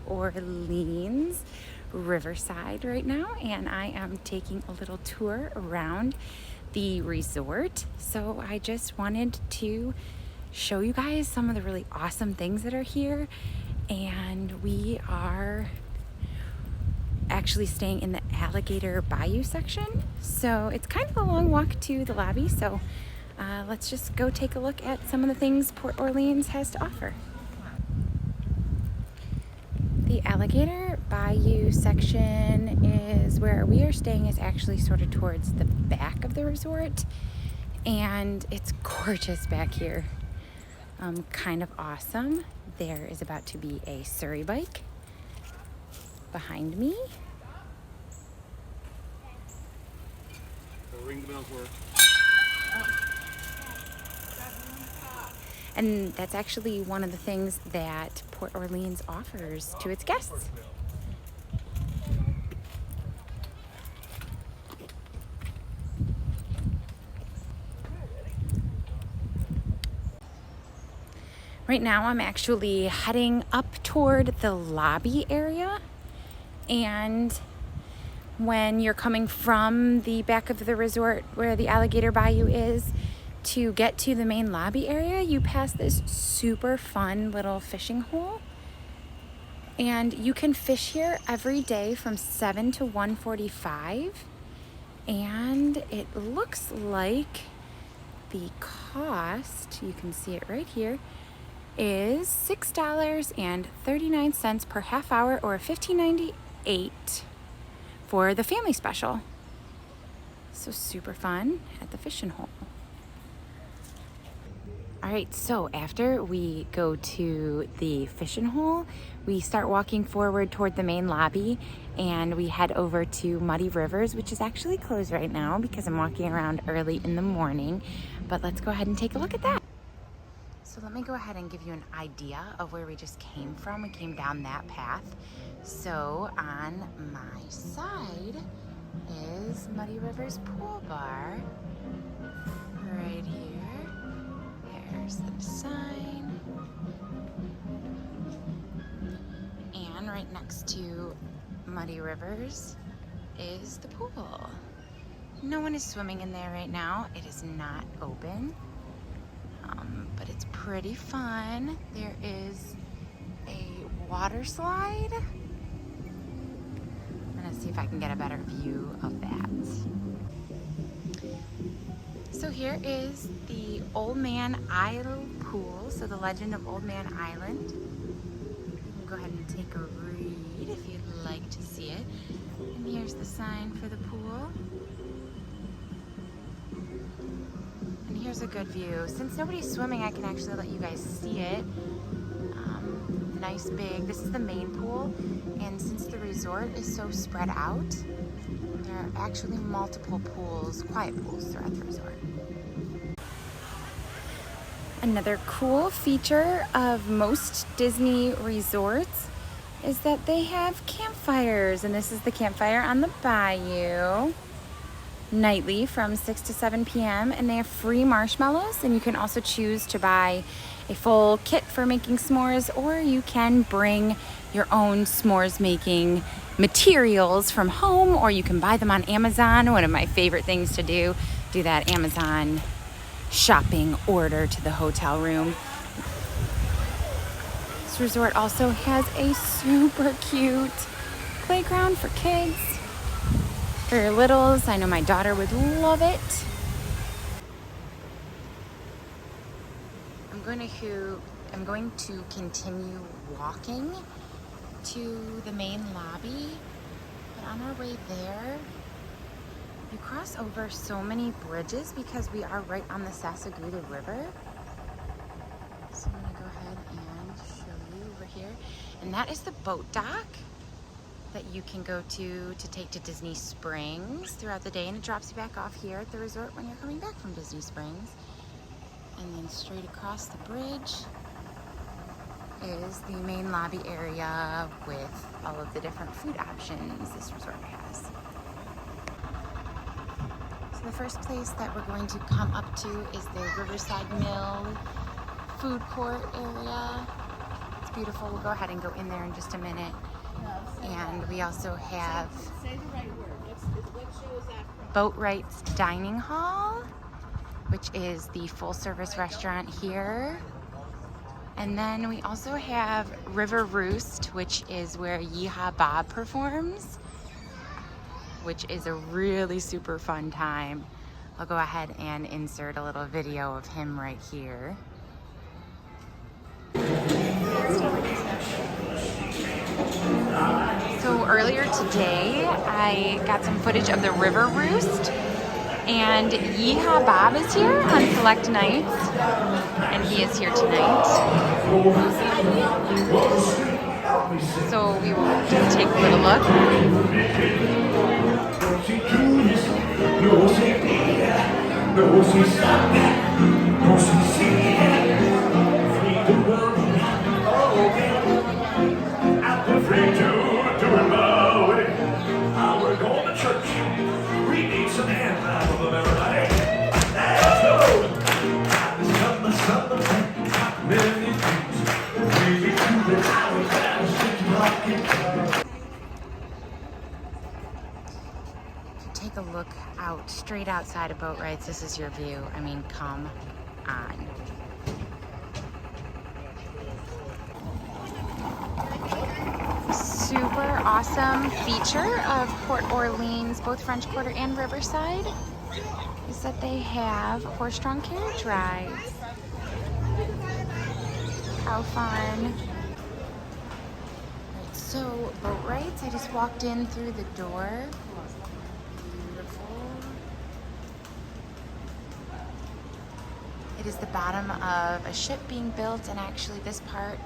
Orleans-Riverside right now, and I am taking a little tour around the resort. So I just wanted to show you guys some of the really awesome things that are here, and we are actually staying in the alligator bayou section, so it's kind of a long walk to the lobby. So let's just go take a look at some of the things Port Orleans has to offer. The alligator bayou section is where we are staying, is actually sort of towards the back of the resort, and it's gorgeous back here. Kind of awesome. There is about to be a Surrey bike behind me. Ring the bells work. And that's actually one of the things that Port Orleans offers to its guests. Right now I'm actually heading up toward the lobby area, and when you're coming from the back of the resort where the alligator bayou is, to get to the main lobby area, you pass this super fun little fishing hole, and you can fish here every day from 7 to 1:45, and it looks like the cost, you can see it right here, is $6.39 per half hour, or $15.98 for the family special. So super fun at the fishing hole. All right, so after we go to the fishing hole, we start walking forward toward the main lobby, and we head over to Muddy Rivers, which is actually closed right now because I'm walking around early in the morning. But let's go ahead and take a look at that. So let me go ahead and give you an idea of where we just came from. We came down that path. So on my side is Muddy Rivers Pool Bar right here. There's the sign. And right next to Muddy Rivers is the pool. No one is swimming in there right now. It is not open. But it's pretty fun. There is a water slide. I'm gonna see if I can get a better view of that. So here is the Old Man Island pool. So the legend of Old Man Island. You can go ahead and take a read if you'd like to see it. And here's the sign for the pool. Here's a good view. Since nobody's swimming, I can actually let you guys see it. Nice big, this is the main pool, and since the resort is so spread out, there are actually multiple pools, quiet pools throughout the resort. Another cool feature of most Disney resorts is that they have campfires, and this is the campfire on the bayou. Nightly from 6 to 7 p.m. and they have free marshmallows, and you can also choose to buy a full kit for making s'mores, or you can bring your own s'mores making materials from home, or you can buy them on Amazon. One of my favorite things to do that Amazon shopping order to the hotel room. This resort also has a super cute playground for kids. For your littles, I know my daughter would love it. I'm going to continue walking to the main lobby, but on our way there, you cross over so many bridges because we are right on the Sassagoula River. So I'm gonna go ahead and show you over here. And that is the boat dock that you can go to take to Disney Springs throughout the day, and it drops you back off here at the resort when you're coming back from Disney Springs. And then straight across the bridge is the main lobby area with all of the different food options this resort has. So the first place that we're going to come up to is the Riverside Mill food court area. It's beautiful. We'll go ahead and go in there in just a minute. And we also have Boatwright's Dining Hall, which is the full-service restaurant here. And then we also have River Roost, which is where Yeehaw Bob performs, which is a really super fun time. I'll go ahead and insert a little video of him right here. So earlier today, I got some footage of the River Roost, and Yeehaw Bob is here on select nights, and he is here tonight. So we will take a little look. Take a look out straight outside of Boatwright's. This is your view. I mean, come on. Super awesome feature of Port Orleans, both French Quarter and Riverside, is that they have horse-drawn carriage rides. How fun. Right, so Boatwright's, I just walked in through the door. Beautiful. It is the bottom of a ship being built, and actually this part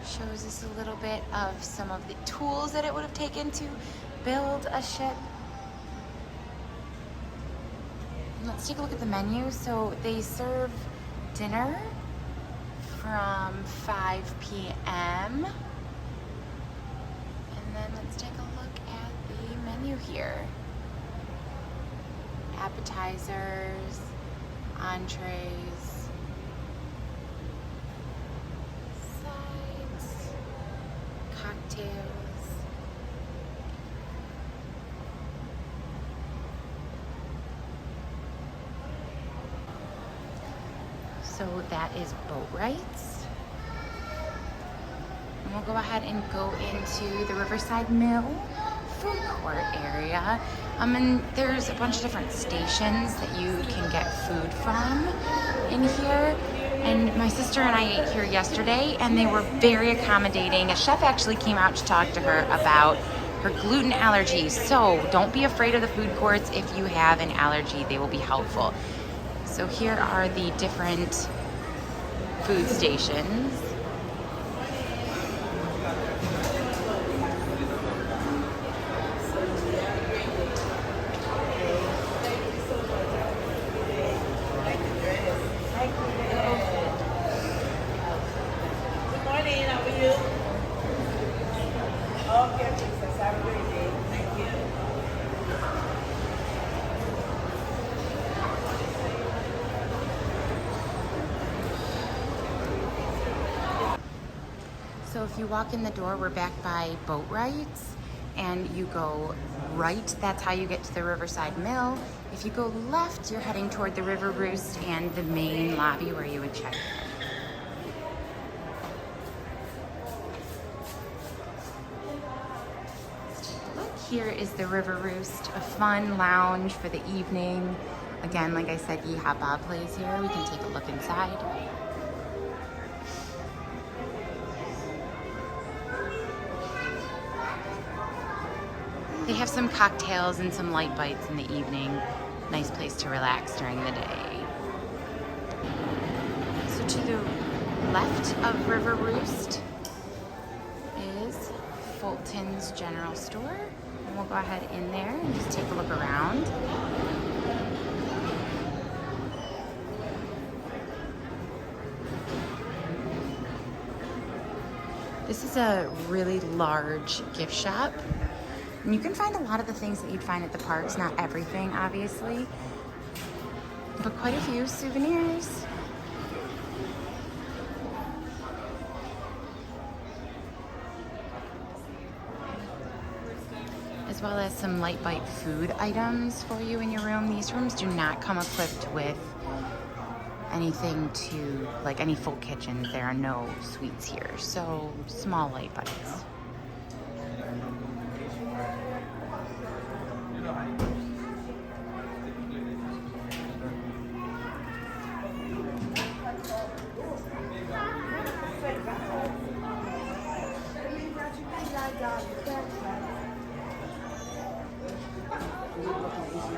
shows us a little bit of some of the tools that it would have taken to build a ship. And let's take a look at the menu. So they serve dinner from 5 p.m. And then let's take a look at the menu here. Appetizers, entrees, sides, cocktails. So that is Boatwright's. And we'll go ahead and go into the Riverside Mill food court area. And there's a bunch of different stations that you can get food from in here. And my sister and I ate here yesterday, and they were very accommodating. A chef actually came out to talk to her about her gluten allergies. So don't be afraid of the food courts. If you have an allergy, they will be helpful. So here are the different food stations. So if you walk in the door, we're back by Boatwright's, and you go right, that's how you get to the Riverside Mill. If you go left, you're heading toward the River Roost and the main lobby where you would check in. Look, here is the River Roost, a fun lounge for the evening. Again, like I said, Yeehaw Bob plays here. We can take a look inside. They have some cocktails and some light bites in the evening. Nice place to relax during the day. So to the left of River Roost is Fulton's General Store. And we'll go ahead in there and just take a look around. This is a really large gift shop. And you can find a lot of the things that you'd find at the parks, not everything, obviously, but quite a few souvenirs. well as some light bite food items for you in your room. These rooms do not come equipped with anything to, like any full kitchens. There are no suites here, so small light bites.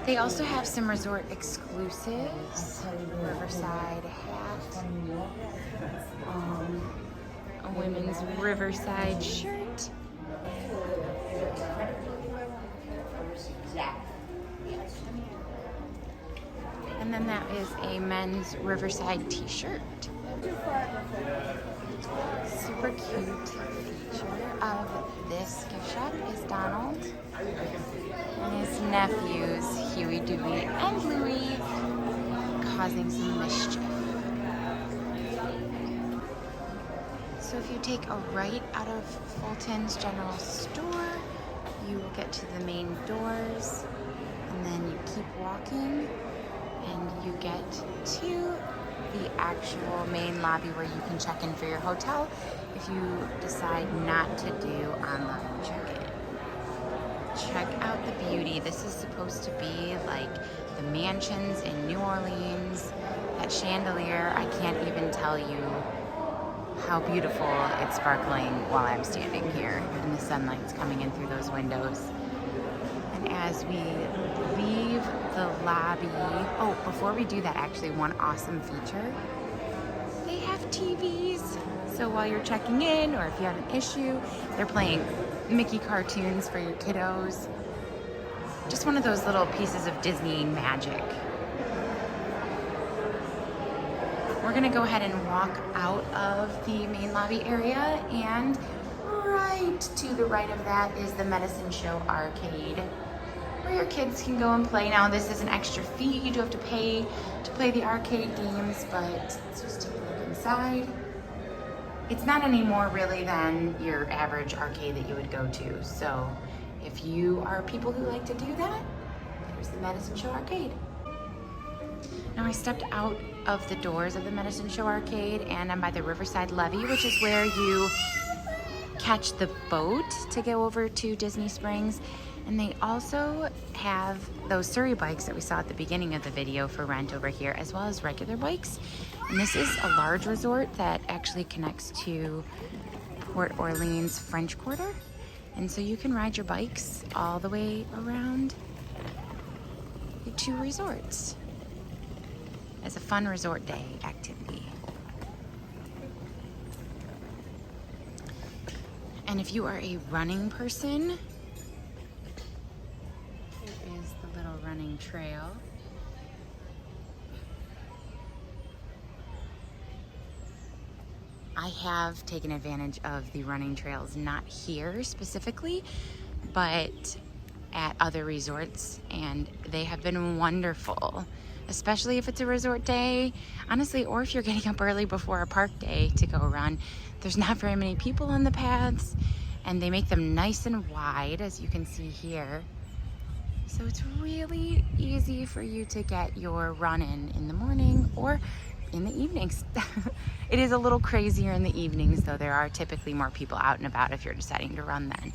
They also have some resort exclusives. Riverside hat. A women's Riverside shirt. And then that is a men's Riverside t-shirt. Super cute feature of this gift shop is Donald and his nephews, Huey, Dewey, and Louie, causing some mischief. So if you take a right out of Fulton's General Store, you will get to the main doors, and then you keep walking, and you get to the actual main lobby where you can check in for your hotel if you decide not to do online check-in. Check out the beauty. This is supposed to be like the mansions in New Orleans. That chandelier, I can't even tell you how beautiful it's sparkling while I'm standing here and the sunlight's coming in through those windows. And as we leave the lobby, oh, before we do that, actually one awesome feature, they have TVs. So while you're checking in, or if you have an issue, they're playing Mickey cartoons for your kiddos. Just one of those little pieces of Disney magic. We're gonna go ahead and walk out of the main lobby area, and right to the right of that is the Medicine Show Arcade, where your kids can go and play. Now this is an extra fee, you do have to pay to play the arcade games, but let's just take a look inside. It's not any more really than your average arcade that you would go to. So if you are people who like to do that, there's the Medicine Show Arcade. Now I stepped out of the doors of the Medicine Show Arcade, and I'm by the Riverside Levee, which is where you catch the boat to go over to Disney Springs. And they also have those Surrey bikes that we saw at the beginning of the video for rent over here, as well as regular bikes. And this is a large resort that actually connects to Port Orleans French Quarter. And so you can ride your bikes all the way around the two resorts as a fun resort day activity. And if you are a running person, here is the little running trail. I have taken advantage of the running trails, not here specifically, but at other resorts, and they have been wonderful, especially if it's a resort day, honestly, or if you're getting up early before a park day to go run. There's not very many people on the paths, and they make them nice and wide, as you can see here. So it's really easy for you to get your run in the morning or in the evenings. It is a little crazier in the evenings, though. There are typically more people out and about if you're deciding to run then.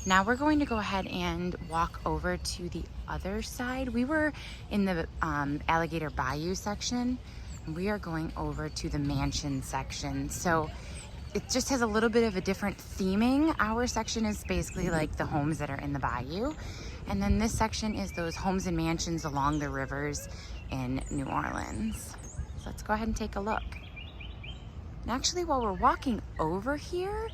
Now we're going to go ahead and walk over to the other side. We were in the Alligator Bayou section, and we are going over to the mansion section. So it just has a little bit of a different theming. Our section is basically like the homes that are in the bayou, and then this section is those homes and mansions along the rivers in New Orleans. So let's go ahead and take a look. And actually, while we're walking over here,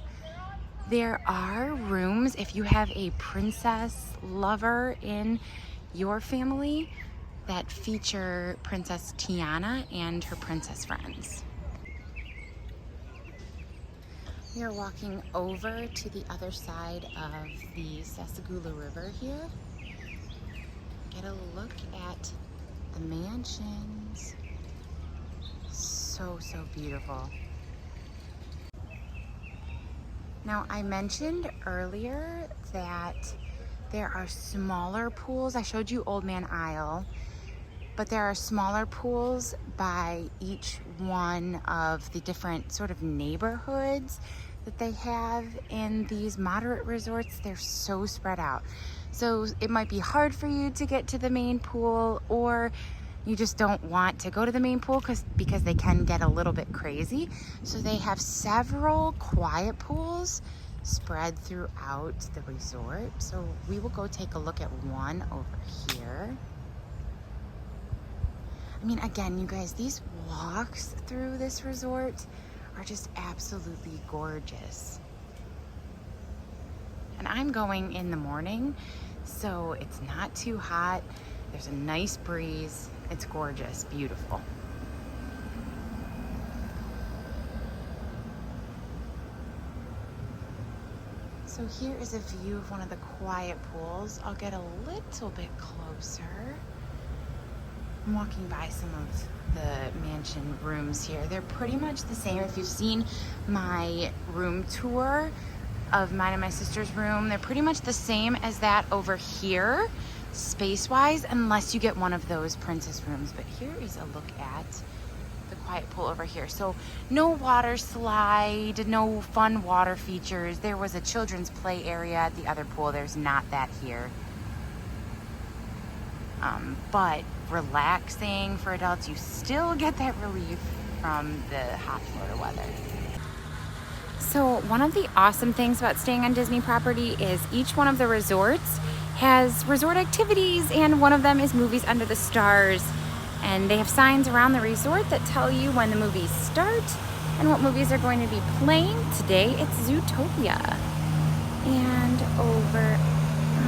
there are rooms if you have a princess lover in your family that feature Princess Tiana and her princess friends. We are walking over to the other side of the Sassagoula River here. Get a look at the mansions. So beautiful. Now, I mentioned earlier that there are smaller pools. I showed you Old Man Isle, but there are smaller pools by each one of the different sort of neighborhoods that they have in these moderate resorts. They're so spread out. So it might be hard for you to get to the main pool, or you just don't want to go to the main pool because they can get a little bit crazy. So they have several quiet pools spread throughout the resort. So we will go take a look at one over here. I mean, again, you guys, these walks through this resort are just absolutely gorgeous. And I'm going in the morning, so it's not too hot. There's a nice breeze. It's gorgeous, beautiful. So here is a view of one of the quiet pools. I'll get a little bit closer. I'm walking by some of the mansion rooms here. They're pretty much the same. If you've seen my room tour of mine and my sister's room, they're pretty much the same as that over here, space-wise, unless you get one of those princess rooms. But here is a look at the quiet pool over here. So no water slide, no fun water features. There was a children's play area at the other pool. There's not that here. But relaxing for adults. You still get that relief from the hot Florida weather. So one of the awesome things about staying on Disney property is each one of the resorts has resort activities, and one of them is Movies Under the Stars. And they have signs around the resort that tell you when the movies start and what movies are going to be playing. Today it's Zootopia. And over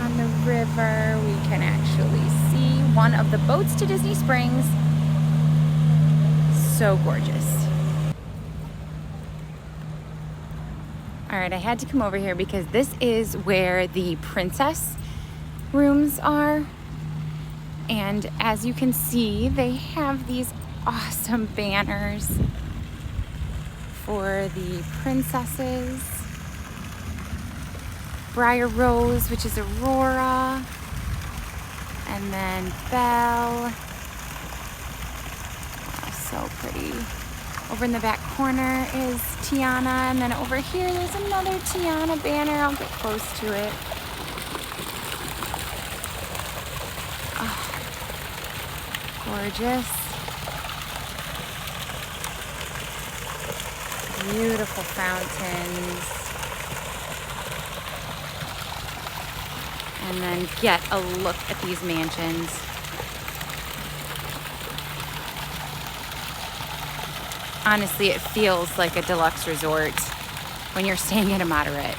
on the river we can actually see one of the boats to Disney Springs. So gorgeous. All right, I had to come over here because this is where the princess rooms are. And as you can see, they have these awesome banners for the princesses. Briar Rose, which is Aurora, and then Belle. Oh, so pretty. Over in the back corner is Tiana, and then over here there's another Tiana banner. I'll get close to it. Oh, gorgeous. Beautiful fountains. And then get a look at these mansions. Honestly, it feels like a deluxe resort when you're staying at a moderate.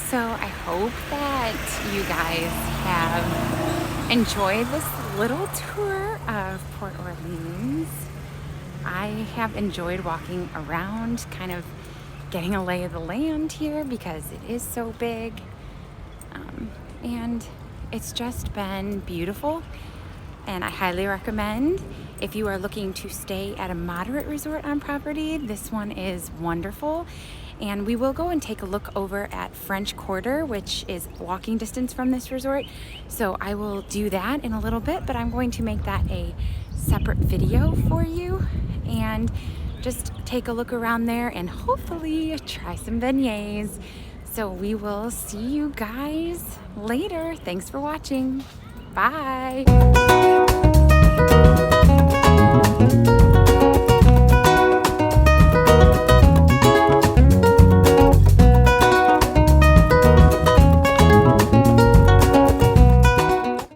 So I hope that you guys have enjoyed this little tour of Port Orleans. I have enjoyed walking around, kind of getting a lay of the land here because it is so big. And it's just been beautiful. And I highly recommend, if you are looking to stay at a moderate resort on property, this one is wonderful. And we will go and take a look over at French Quarter, which is walking distance from this resort. So I will do that in a little bit, but I'm going to make that a separate video for you. And just take a look around there and hopefully try some beignets. So we will see you guys later. Thanks for watching. Bye.